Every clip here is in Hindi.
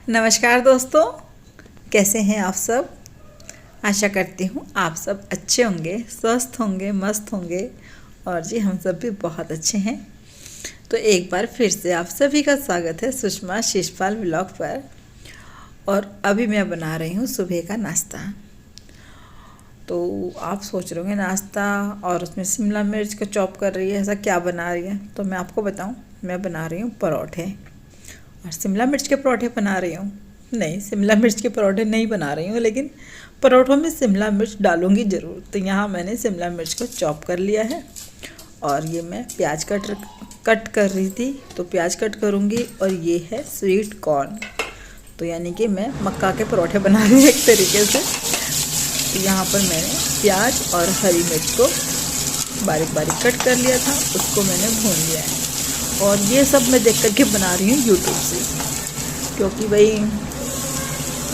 नमस्कार दोस्तों, कैसे हैं आप सब। आशा करती हूँ आप सब अच्छे होंगे, स्वस्थ होंगे, मस्त होंगे। और जी हम सब भी बहुत अच्छे हैं। तो एक बार फिर से आप सभी का स्वागत है सुषमा शिषपाल व्लॉग पर। और अभी मैं बना रही हूँ सुबह का नाश्ता। तो आप सोच रहे होंगे नाश्ता और उसमें शिमला मिर्च को चॉप कर रही है, ऐसा क्या बना रही है। तो मैं आपको बताऊँ, मैं बना रही हूँ परोठे और शिमला मिर्च के परोठे बना रही हूँ। नहीं, शिमला मिर्च के परोठे नहीं बना रही हूँ, लेकिन परोठों में शिमला मिर्च डालूंगी ज़रूर। तो यहाँ मैंने शिमला मिर्च को चॉप कर लिया है और ये मैं प्याज कट कर रही थी, तो प्याज कट करूँगी। और ये है स्वीट कॉर्न, तो यानी कि मैं मक्का के परोठे बना रही हूँ एक तरीके से। तो यहाँ पर मैंने प्याज और हरी मिर्च को बारीक बारीक कट कर लिया था, उसको मैंने भून लिया है। और ये सब मैं देख करके बना रही हूँ यूट्यूब से, क्योंकि भाई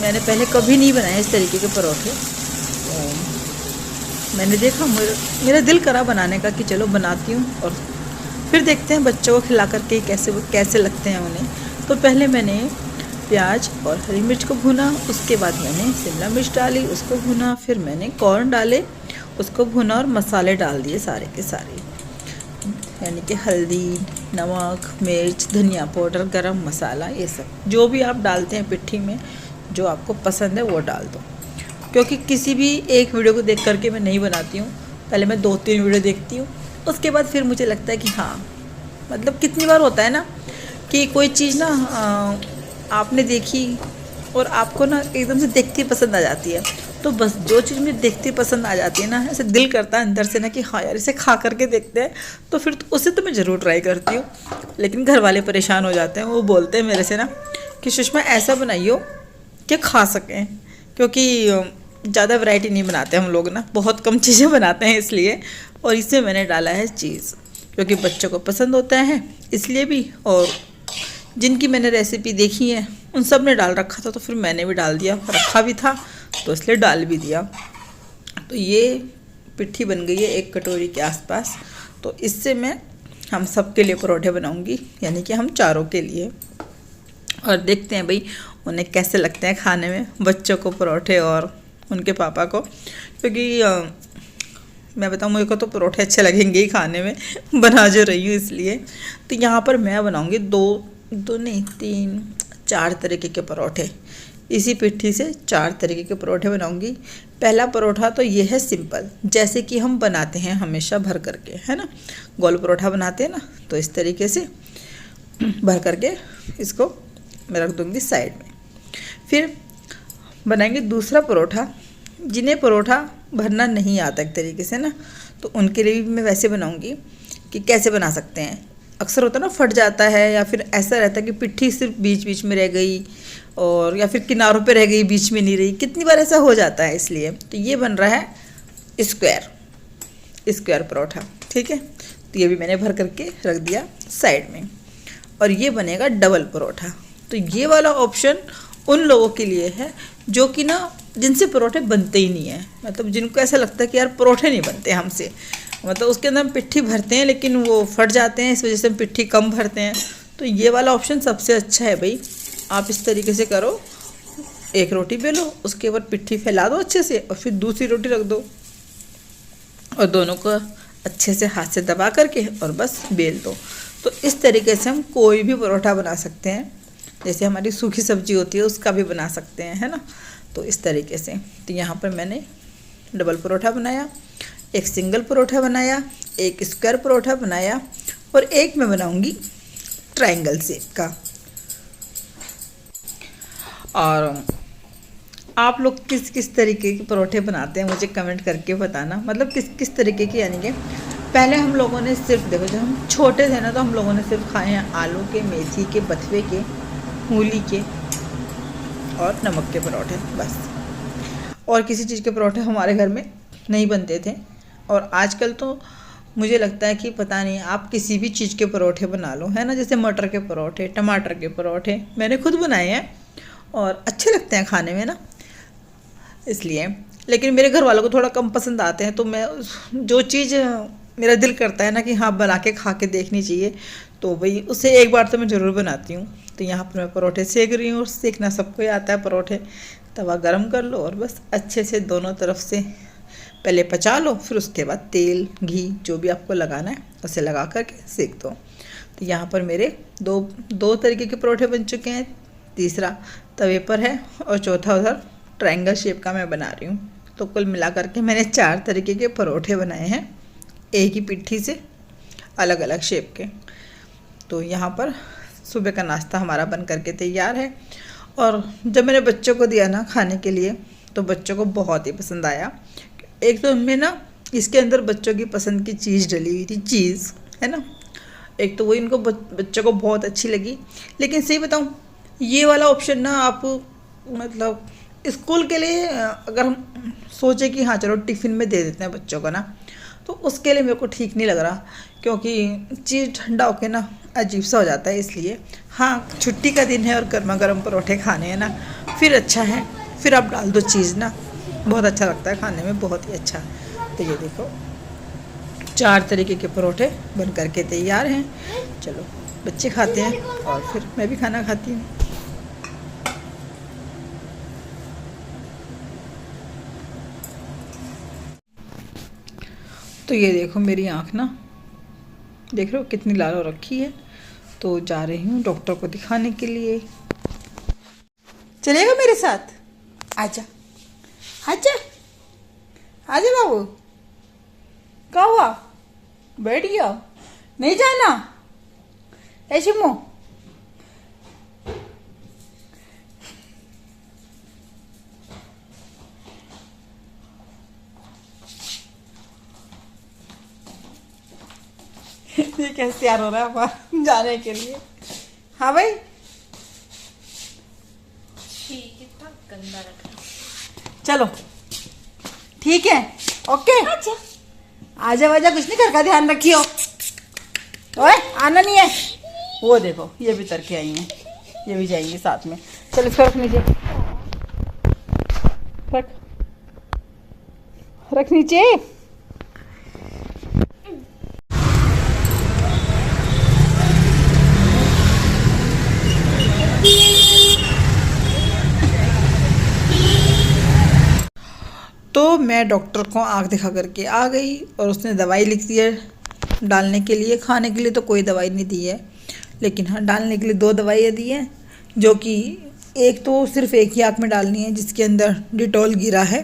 मैंने पहले कभी नहीं बनाए इस तरीके के परोठे। तो मैंने देखा, मेरा दिल करा बनाने का कि चलो बनाती हूँ और फिर देखते हैं बच्चों को खिला करके कैसे लगते हैं उन्हें। तो पहले मैंने प्याज और हरी मिर्च को भुना, उसके बाद मैंने शिमला मिर्च डाली, उसको भुना, फिर मैंने कॉर्न डाले, उसको भुना और मसाले डाल दिए सारे के सारे, यानी कि हल्दी, नमक, मिर्च, धनिया पाउडर, गरम मसाला, ये सब जो भी आप डालते हैं पिट्ठी में, जो आपको पसंद है वो डाल दो। क्योंकि किसी भी एक वीडियो को देख करके मैं नहीं बनाती हूँ, पहले मैं 2-3 वीडियो देखती हूँ, उसके बाद फिर मुझे लगता है कि हाँ, मतलब कितनी बार होता है ना कि कोई चीज़ ना आपने देखी और आपको ना एकदम से देखती पसंद आ जाती है। तो बस जो चीज़ मुझे देखती पसंद आ जाती है ना, ऐसे दिल करता है अंदर से ना कि हाँ यार इसे खा करके देखते हैं। तो फिर उसे तो मैं ज़रूर ट्राई करती हूँ। लेकिन घर वाले परेशान हो जाते हैं, वो बोलते हैं मेरे से ना कि सुषमा ऐसा बनाइयो कि खा सकें, क्योंकि ज़्यादा वैरायटी नहीं बनाते हम लोग ना, बहुत कम चीज़ें बनाते हैं इसलिए। और इसमें मैंने डाला है चीज़, क्योंकि बच्चों को पसंद होता है इसलिए भी, और जिनकी मैंने रेसिपी देखी है उन सब ने डाल रखा था, तो फिर मैंने भी डाल दिया, रखा भी था तो इसलिए डाल भी दिया। तो ये पिट्ठी बन गई है 1 कटोरी के आसपास। तो इससे मैं हम सब के लिए परोठे बनाऊंगी, यानी कि हम चारों के लिए। और देखते हैं भाई उन्हें कैसे लगते हैं खाने में, बच्चों को परोठे और उनके पापा को। क्योंकि मैं बताऊँ, मुझे को तो परोठे अच्छे लगेंगे ही खाने में, बना जो रही हूँ इसलिए। तो यहाँ पर मैं बनाऊँगी 2 नहीं 3-4 तरीके के परोठे। इसी पिट्ठी से 4 तरीके के परोठे बनाऊंगी। पहला परोठा तो ये है सिंपल, जैसे कि हम बनाते हैं हमेशा भर करके, है ना, गोल परोठा बनाते हैं ना, तो इस तरीके से भर करके इसको मैं रख दूँगी साइड में। फिर बनाएंगे दूसरा परोठा। जिन्हें परोठा भरना नहीं आता एक तरीके से ना, तो उनके लिए भी मैं वैसे बनाऊँगी कि कैसे बना सकते हैं। अक्सर होता है ना फट जाता है, या फिर ऐसा रहता है कि पिट्ठी सिर्फ बीच बीच में रह गई, और या फिर किनारों पे रह गई, बीच में नहीं रही। कितनी बार ऐसा हो जाता है, इसलिए तो ये बन रहा है स्क्वायर परोठा। ठीक है, तो ये भी मैंने भर करके रख दिया साइड में। और ये बनेगा डबल परोठा। तो ये वाला ऑप्शन उन लोगों के लिए है जो कि ना जिनसे परोठे बनते ही नहीं है, मतलब जिनको ऐसा लगता है कि यार परोठे नहीं बनते हमसे, मतलब उसके अंदर हम पिट्ठी भरते हैं लेकिन वो फट जाते हैं, इस वजह से हम पिट्ठी कम भरते हैं। तो ये वाला ऑप्शन सबसे अच्छा है भाई। आप इस तरीके से करो, 1 रोटी बेलो, उसके ऊपर पिट्ठी फैला दो अच्छे से, और फिर दूसरी रोटी रख दो, और दोनों को अच्छे से हाथ से दबा करके और बस बेल दो। तो इस तरीके से हम कोई भी परोठा बना सकते हैं। जैसे हमारी सूखी सब्जी होती है उसका भी बना सकते हैं, है ना। तो इस तरीके से, तो यहाँ पर मैंने डबल परोठा बनाया, 1 सिंगल परोठा बनाया, 1 स्क्वायर परोठा बनाया, और 1 मैं बनाऊंगी ट्रायंगल शेप का। और आप लोग किस किस तरीके के परोठे बनाते हैं मुझे कमेंट करके बताना, मतलब किस किस तरीके के। यानी कि पहले हम लोगों ने सिर्फ, देखो जब हम छोटे थे ना, तो हम लोगों ने सिर्फ खाए हैं आलू के, मेथी के, बथुए के, मूली के और नमक के परोठे, बस। और किसी चीज़ के परोठे हमारे घर में नहीं बनते थे। और आजकल तो मुझे लगता है कि पता नहीं, आप किसी भी चीज़ के परोठे बना लो, है ना, जैसे मटर के परोठे, टमाटर के परोठे मैंने खुद बनाए हैं और अच्छे लगते हैं खाने में ना, इसलिए। लेकिन मेरे घर वालों को थोड़ा कम पसंद आते हैं। तो मैं जो चीज़ मेरा दिल करता है ना कि हाँ बना के खा के देखनी चाहिए, तो भाई उसे एक बार तो मैं ज़रूर बनाती हूँ। तो यहाँ पर मैं परोठे सेक रही हूँ, और सेकना सबको ही आता है परोठे। तवा गरम कर लो और बस अच्छे से दोनों तरफ से पहले पचा लो, फिर उसके बाद तेल घी जो भी आपको लगाना है उसे लगा करके सेक दो। तो यहाँ पर मेरे दो तरीके के परोठे बन चुके हैं, तीसरा तवे पर है और चौथा उधर ट्रायंगल शेप का मैं बना रही हूँ। तो कुल मिला करके मैंने 4 तरीके के परोठे बनाए हैं, एक ही पिट्ठी से अलग अलग शेप के। तो यहाँ पर सुबह का नाश्ता हमारा बन करके तैयार है। और जब मैंने बच्चों को दिया ना खाने के लिए तो बच्चों को बहुत ही पसंद आया। एक तो उनमें ना इसके अंदर बच्चों की पसंद की चीज़ डली हुई थी, चीज़ है ना, एक तो वो इनको बच्चों को बहुत अच्छी लगी। लेकिन सही बताऊँ, ये वाला ऑप्शन ना आप मतलब स्कूल के लिए अगर हम सोचे कि हाँ चलो टिफ़िन में दे देते हैं बच्चों को ना, तो उसके लिए मेरे को ठीक नहीं लग रहा, क्योंकि चीज़ ठंडा होके ना अजीब सा हो जाता है। इसलिए हाँ, छुट्टी का दिन है और गर्मा गर्म परोठे खाने हैं ना, फिर अच्छा है, फिर आप डाल दो चीज़ ना, बहुत अच्छा लगता है खाने में, बहुत ही अच्छा। तो ये देखो 4 तरीके के परोठे बन करके तैयार हैं। चलो बच्चे खाते हैं और फिर मैं भी खाना खाती हूँ। तो ये देखो मेरी आँख ना, देख रहे हो कितनी लाल हो रखी है। तो जा रही हूँ डॉक्टर को दिखाने के लिए। चलेगा मेरे साथ? आजा आजा आजा बाबू, क्या हुआ? बैठ गया? नहीं जाना ऐसे मुँह? ये कैसे तैयार हो रहा है हमारा जाने के लिए? हाँ भाई कितना गंदा रखा। चलो ठीक है, ओके। अच्छा आजा वाजा कुछ नहीं, घर का ध्यान रखियो। ओए आना नहीं है। वो देखो ये भी तर के आई हैं, ये भी जाएंगे साथ में। चलो इसको रख नीचे, रख नीचे। तो मैं डॉक्टर को आँख दिखा करके आ गई और उसने दवाई लिख दी है डालने के लिए। खाने के लिए तो कोई दवाई नहीं दी है, लेकिन हाँ डालने के लिए 2 दवाइयाँ दी हैं, जो कि एक तो सिर्फ एक ही आँख में डालनी है जिसके अंदर डिटॉल गिरा है,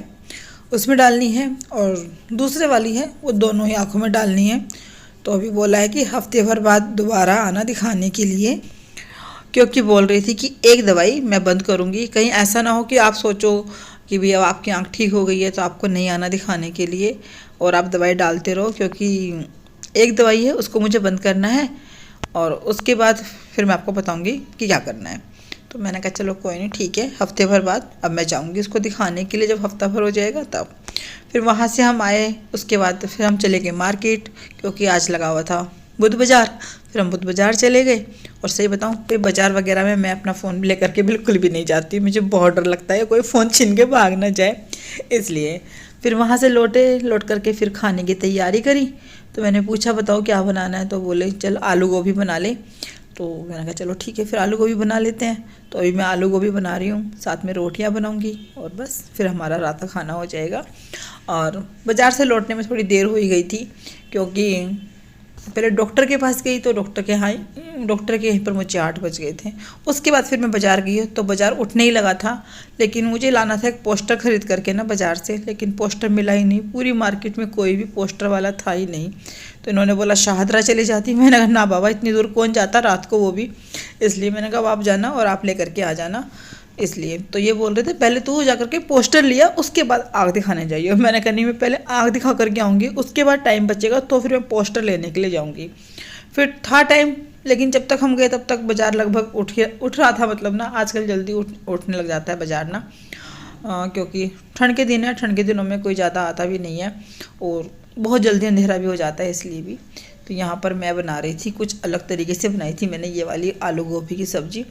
उसमें डालनी है, और दूसरे वाली है वो दोनों ही आँखों में डालनी है। तो अभी बोला है कि हफ्ते भर बाद दोबारा आना दिखाने के लिए, क्योंकि बोल रही थी कि एक दवाई मैं बंद करूँगी, कहीं ऐसा ना हो कि आप सोचो कि भैया आपकी आँख ठीक हो गई है तो आपको नहीं आना दिखाने के लिए और आप दवाई डालते रहो, क्योंकि एक दवाई है उसको मुझे बंद करना है और उसके बाद फिर मैं आपको बताऊंगी कि क्या करना है। तो मैंने कहा चलो कोई नहीं, ठीक है, हफ्ते भर बाद अब मैं जाऊंगी उसको दिखाने के लिए, जब हफ्ता भर हो जाएगा तब। फिर वहाँ से हम आए, उसके बाद फिर हम चले गए मार्केट, क्योंकि आज लगा हुआ था बुध बाज़ार। फिर हम बुध बाज़ार चले गए। और सही बताऊँ कोई बाज़ार वगैरह में मैं अपना फ़ोन भी लेकर के बिल्कुल भी नहीं जाती, मुझे बहुत डर लगता है कोई फ़ोन छीन के भाग ना जाए, इसलिए। फिर वहाँ से लौट करके फिर खाने की तैयारी करी। तो मैंने पूछा बताओ क्या बनाना है, तो बोले चल आलू गोभी बना ले। तो मैंने कहा चलो ठीक है फिर आलू गोभी बना लेते हैं। तो अभी मैं आलू गोभी बना रही हूँ, साथ में रोटियाँ बनाऊँगी और बस फिर हमारा रात का खाना हो जाएगा। और बाज़ार से लौटने में थोड़ी देर हो ही गई थी, क्योंकि पहले डॉक्टर के पास गई तो डॉक्टर के यहीं पर मुझे 8 बज गए थे। उसके बाद फिर मैं बाज़ार गई तो बाज़ार उठने ही लगा था, लेकिन मुझे लाना था एक पोस्टर ख़रीद करके ना बाज़ार से, लेकिन पोस्टर मिला ही नहीं। पूरी मार्केट में कोई भी पोस्टर वाला था ही नहीं। तो इन्होंने बोला शाहदरा चली जाती। मैंने कहा ना बाबा इतनी दूर कौन जाता रात को, वो भी इसलिए। मैंने कहा आप जाना और आप ले करके आ जाना, इसलिए। तो ये बोल रहे थे पहले तू जा करके पोस्टर लिया उसके बाद आँख दिखाने जाइए। मैंने कहा नहीं मैं पहले आँख दिखा करके आऊँगी, उसके बाद टाइम बचेगा तो फिर मैं पोस्टर लेने के लिए जाऊँगी। फिर था टाइम, लेकिन जब तक हम गए तब तक बाज़ार लगभग उठ रहा था, मतलब ना आजकल जल्दी उठने लग जाता है बाज़ार ना, क्योंकि ठंड के दिन है, ठंड के दिनों में कोई ज़्यादा आता भी नहीं है और बहुत जल्दी अंधेरा भी हो जाता है, इसलिए भी। तो यहाँ पर मैं बना रही थी, कुछ अलग तरीके से बनाई थी मैंने ये वाली आलू गोभी की सब्ज़ी,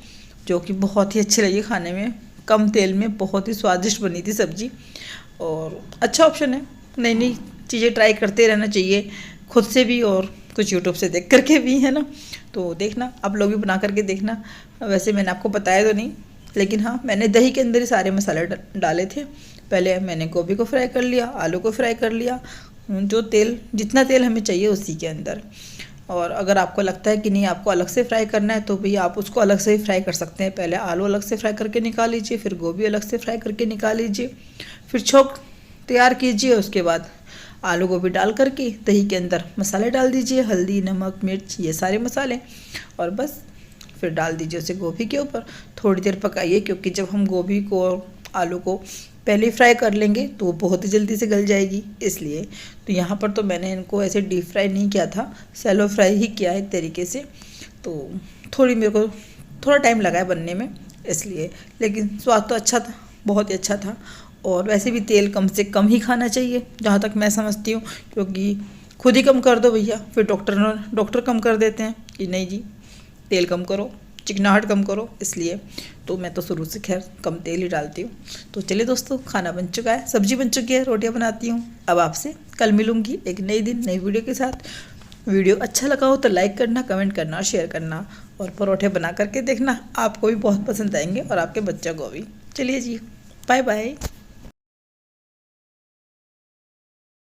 जो कि बहुत ही अच्छी लगी खाने में, कम तेल में बहुत ही स्वादिष्ट बनी थी सब्ज़ी। और अच्छा ऑप्शन है, नई नई चीज़ें ट्राई करते रहना चाहिए, खुद से भी और कुछ यूट्यूब से देख करके भी, है ना। तो देखना, आप लोग भी बना करके देखना। वैसे मैंने आपको बताया तो नहीं, लेकिन हाँ मैंने दही के अंदर ही सारे मसाले डाले थे। पहले मैंने गोभी को फ्राई कर लिया, आलू को फ्राई कर लिया, जो तेल, जितना तेल हमें चाहिए उसी के अंदर। और अगर आपको लगता है कि नहीं आपको अलग से फ्राई करना है तो भी आप उसको अलग से ही फ्राई कर सकते हैं। पहले आलू अलग से फ्राई करके निकाल लीजिए, फिर गोभी अलग से फ्राई करके निकाल लीजिए, फिर छोंक तैयार कीजिए। उसके बाद आलू गोभी डाल करके दही के अंदर मसाले डाल दीजिए, हल्दी, नमक, मिर्च, ये सारे मसाले, और बस फिर डाल दीजिए उसे गोभी के ऊपर। थोड़ी देर पकाइए, क्योंकि जब हम गोभी को और आलू को पहले फ्राई कर लेंगे तो वो बहुत ही जल्दी से गल जाएगी, इसलिए। तो यहाँ पर तो मैंने इनको ऐसे डीप फ्राई नहीं किया था, सैलो फ्राई ही किया है एक तरीके से। तो मेरे को थोड़ा टाइम लगा है बनने में, इसलिए। लेकिन स्वाद तो अच्छा था, बहुत ही अच्छा था। और वैसे भी तेल कम से कम ही खाना चाहिए, जहाँ तक मैं समझती हूँ, क्योंकि खुद ही कम कर दो भैया, फिर डॉक्टर कम कर देते हैं कि नहीं जी तेल कम करो, चिकनाहट कम करो, इसलिए। तो मैं तो शुरू से खैर कम तेल ही डालती हूँ। तो चलिए दोस्तों, खाना बन चुका है, सब्जी बन चुकी है, रोटियाँ बनाती हूँ। अब आपसे कल मिलूँगी एक नई दिन नई वीडियो के साथ। वीडियो अच्छा लगा हो तो लाइक करना, कमेंट करना, शेयर करना, और परोठे बना करके देखना, आपको भी बहुत पसंद आएंगे और आपके बच्चों को भी। चलिए जी, बाय बाय।